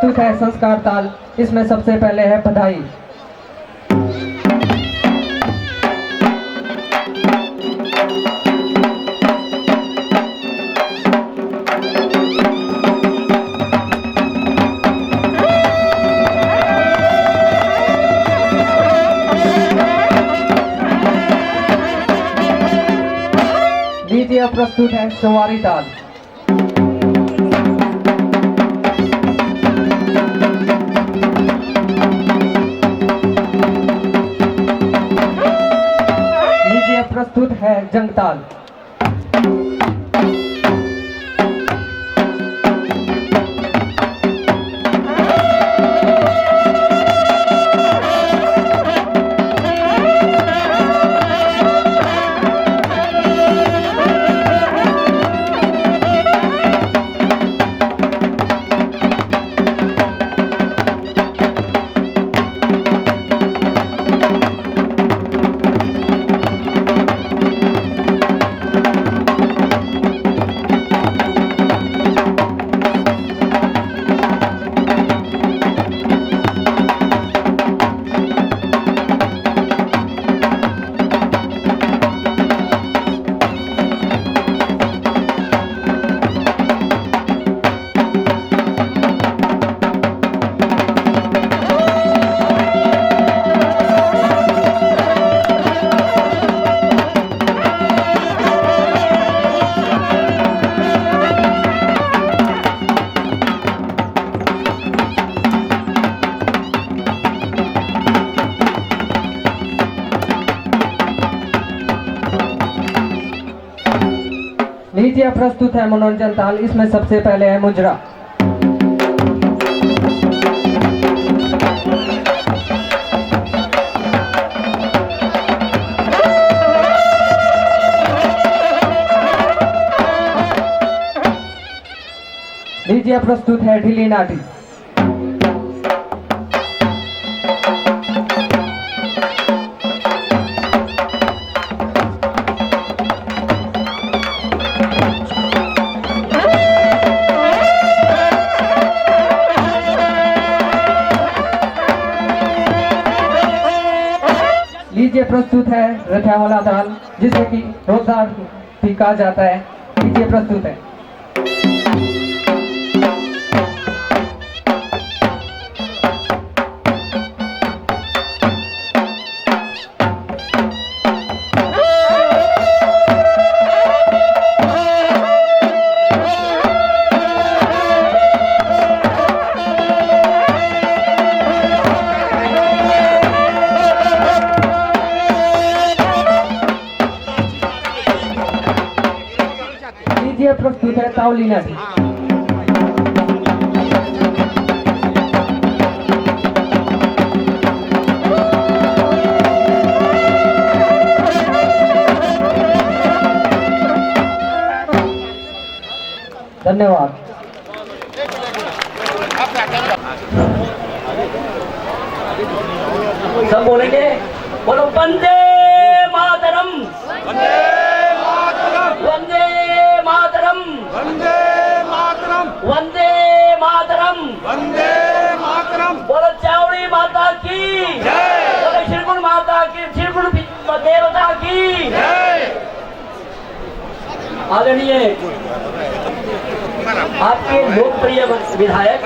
प्रस्तुत है संस्कार ताल। इसमें सबसे पहले है बधाई। द्वितीय प्रस्तुत है सवारी ताल। प्रस्तुत है जंगताल। लीजिए प्रस्तुत है मनोरंजन ताल। इसमें सबसे पहले है मुजरा। लीजिए प्रस्तुत है ढीली नाटी। लीजिए प्रस्तुत है रथावाला ताल, जिसे कि रोजगार भी कहा जाता है। लीजिए प्रस्तुत है। लीजिए प्रस्तुत है तावली नाटी। धन्यवाद। सब बोलेंगे, बोलो वंदे मातरम, वंदे मातरम, वंदे मातरम, वंदे मातरम, वंदे मातरम, वंदे मातरम। बोलो चावड़ी माता की जय, बोलो श्रीगुण माता की, श्रीगुण देवता की जय। आदरणीय आपके लोकप्रिय विधायक,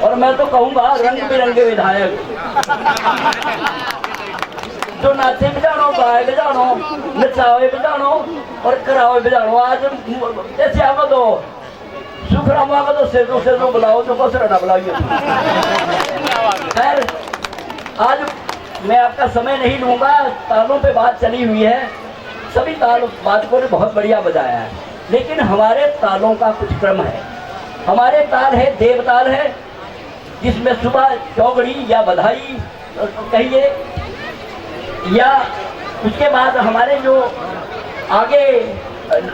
और मैं तो कहूँगा रंग बिरंगे विधायक, जो नाचे बजानो, गाए बजानो, नचावे बजानो और करावे बजानो। आज ऐसे आवा दो सुखरामा का तो से तो बुलाओ, तो बस रटा बुलाइए। खैर, आज मैं आपका समय नहीं लूंगा। तालों पे बात चली हुई है, सभी ताल वादकों ने बहुत बढ़िया बजाया है, लेकिन हमारे तालों का कुछ क्रम है। हमारे ताल है देवताल है, जिसमें सुबह चौगड़ी या बधाई कहिए, या उसके बाद हमारे जो आगे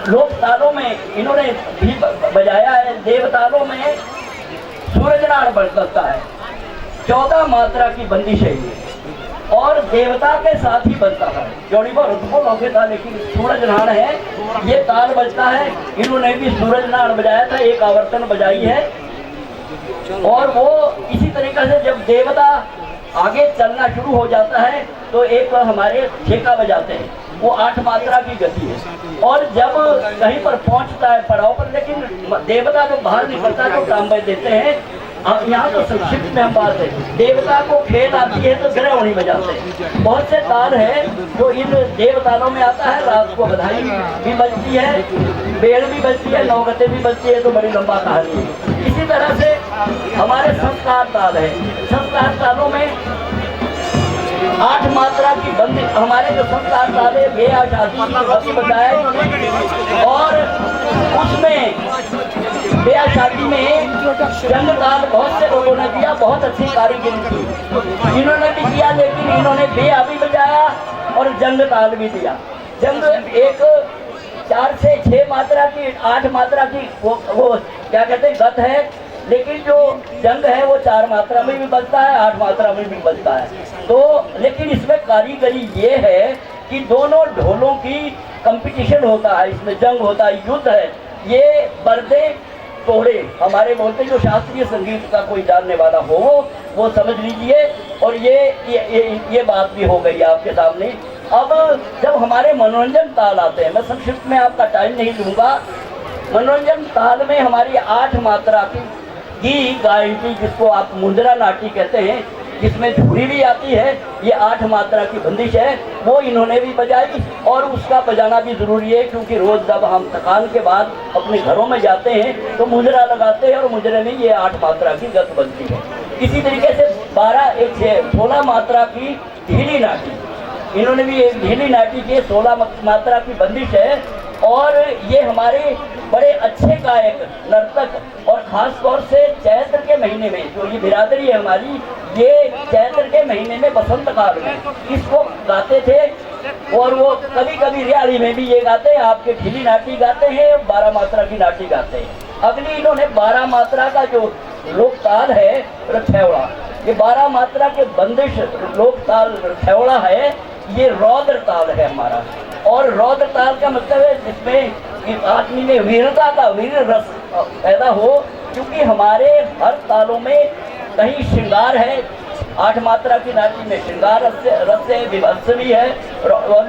लोक तालों में इन्होंने भी बजाया है। देवतालों में सूरजनाड़ बजता है, 14 मात्रा की बंदिश है ये, और देवता के साथ ही बजता है। जोड़ी पर रुको लौके था, लेकिन सूरजनाड़ है ये ताल बजता है। इन्होंने भी सूरजनाड़ बजाया था, एक आवर्तन बजाई है। और वो इसी तरीके से जब देवता आगे चलना शुरू हो जाता है तो एक हमारे ठेका बजाते हैं, वो 8 मात्रा की गति है। और जब कहीं पर पहुंचता है पड़ाव पर, लेकिन देवता जब बाहर निकलता है तो तांबे देते हैं। अब यहाँ तो संक्षिप्त में हम बात है, देवता को खेल आती है तो ग्रहणी बजाते हैं। बहुत से ताल है जो इन देवतालों में आता है। रात को बधाई भी बजती है, बेल भी बजती है, नौगते भी बजती है, तो बड़ी लंबा कहानी है। इसी तरह से हमारे संस्कार ताल है। संस्कार तालों में 8 मात्रा की बंदी, हमारे जो संस्कार ताल है ब्याह शादी बताया इन्होंने। और उसमें ब्याह शादी में जंग ताल बहुत से लोगों ने दिया, बहुत अच्छी कारीगरी की इन्होंने भी किया, लेकिन इन्होंने ब्याह भी बजाया और जंग ताल भी दिया। जंग एक 4 से 6 मात्रा की, 8 मात्रा की वो क्या कहते हैं गत है, लेकिन जो जंग है वो 4 मात्रा में भी बजता है, 8 मात्रा में भी बजता है। तो लेकिन इसमें कारीगरी ये है कि दोनों ढोलों की कंपटीशन होता है, इसमें जंग होता है, युद्ध है। ये बरदे तोड़े हमारे बोलते, जो शास्त्रीय संगीत का कोई जानने वाला हो वो समझ लीजिए। और ये बात भी हो गई आपके सामने। अब जब हमारे मनोरंजन ताल आते हैं, मैं संक्षिप्त में आपका टाइम नहीं दूंगा। मनोरंजन ताल में हमारी 8 मात्रा की गायकी, जिसको आप मुंद्रा नाटी कहते हैं, जिसमें धुरी भी आती है, ये 8 मात्रा की बंदिश है, वो इन्होंने भी बजाई। और उसका बजाना भी जरूरी है, क्योंकि रोज जब हम थकान के बाद अपने घरों में जाते हैं तो मुंद्रा लगाते हैं, और मुंद्रे में ये 8 मात्रा की गत बनती है। इसी तरीके से 16 मात्रा की ढीली नाटी, इन्होंने भी एक ढीली नाटी की 16 मात्रा की बंदिश है। और ये हमारे बड़े अच्छे गायक नर्तक, और खास तौर से चैत्र के महीने में, जो ये बिरादरी है हमारी, ये चैत्र के महीने में बसंत काल में इसको गाते थे। और वो कभी कभी रियाली में भी ये गाते हैं, आपके ढीली नाटी गाते हैं, 12 मात्रा की नाटी गाते हैं। अगली इन्होंने 12 मात्रा का जो लोक ताल है रथैवड़ा, ये 12 मात्रा के बंदिश लोक ताल रथैवड़ा है, ये रौद्र ताल है हमारा। और रौद्र ताल का मतलब है जिसमें आदमी में वीरता का वीर रस पैदा हो, क्योंकि हमारे हर तालों में कहीं श्रृंगार है। 8 मात्रा की नाटी में श्रृंगार रस है, विभत्स भी है,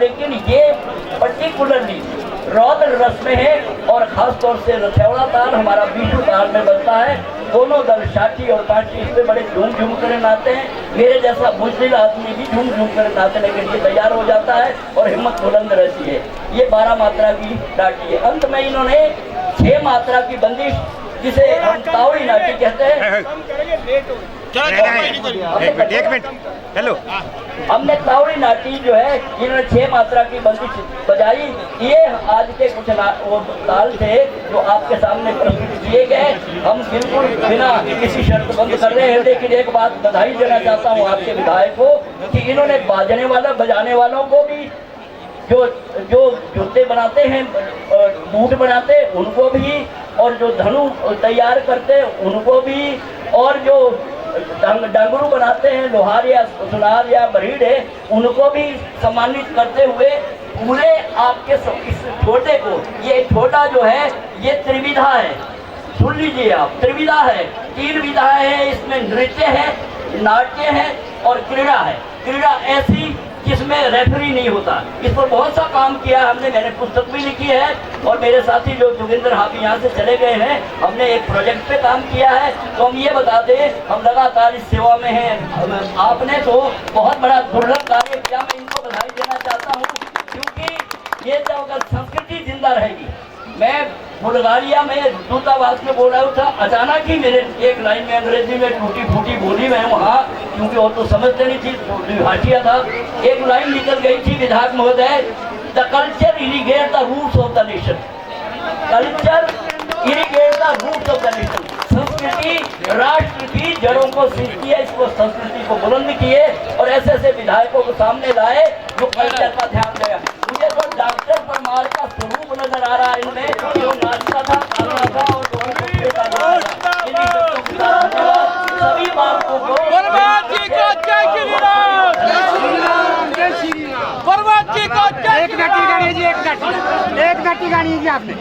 लेकिन ये पर्टिकुलरली रौद्र रस में है। और खास तौर से रथैवड़ा ताल हमारा बीजू ताल में बनता है। दोनों दल साथी और पार्टी इस पे बड़े झूम झूम कर नाचते हैं। मेरे जैसा बुजदिल आदमी भी झूम झूम कर नाचने के लिए तैयार हो जाता है और हिम्मत बुलंद रहती है। ये 12 मात्रा की नाटी है। अंत में इन्होंने 6 मात्रा की बंदिश, जिसे हम तावड़ी नाटी कहते हैं। एक मिनट हेलो, हमने तावड़ी नाटी जो है इन्होंने 6 मात्रा की बंदिश बजाई। ये आज के कुछ वो ताल थे जो आपके सामने प्रस्तुत किए गए। हम बिल्कुल बिना किसी शर्त बंद कर रहे हैं, लेकिन एक बात बधाई देना चाहता हूँ आपके विधायक को कि इन्होंने बाजने वाला बजाने वालों को भी, जो जूते बनाते हैं, बूट बनाते हैं उनको भी, और जो धनु तैयार करते हैं उनको भी, और जो डंगरू बनाते हैं, लोहार या सुनार या बरीड है, उनको भी सम्मानित करते हुए पूरे आपके इस छोटे को, ये छोटा जो है ये त्रिविधा है, सुन लीजिए आप, त्रिविधा है, 3 विधाएं हैं इसमें। नृत्य है, नाट्य है और क्रीड़ा है। क्रीड़ा ऐसी जिसमें रेफरी नहीं होता। इस पर बहुत सा काम किया हमने, मैंने पुस्तक भी लिखी है, और मेरे साथी जो जोगिंदर हाफी यहाँ से चले गए हैं, हमने एक प्रोजेक्ट पे काम किया है। तो हम ये बता दें, हम लगातार इस सेवा में हैं। आपने तो बहुत बड़ा दुर्लभ कार्य किया, मैं इनको बधाई देना चाहता हूँ, क्योंकि ये जब अगर संस्कृति जिंदा रहेगी। मैं बुल्गारिया में दूतावास में बोल रहा था, अचानक ही मेरे एक लाइन में अंग्रेजी में टूटी फूटी बोली मैं वहाँ, क्योंकि वो तो समझते नहीं थी, भाषिया था। एक लाइन निकल गई थी, विधायक महोदय, the culture irrigate the roots of the nation. Culture irrigate the roots of the nation. संस्कृति राष्ट्र की जड़ों को सींचती है, इसको संस्कृति को बुलंद किए और ऐसे ऐसे विधायकों को सामने लाए जो कल्चर का ध्यान दिया। मुझे तो डॉक्टर परमार का स्वरूप नजर आ रहा है इनमें, जो नाचता था, गाना था और सभी बातों को एक नटी गानी जी, एक नटी गानी जी आपने।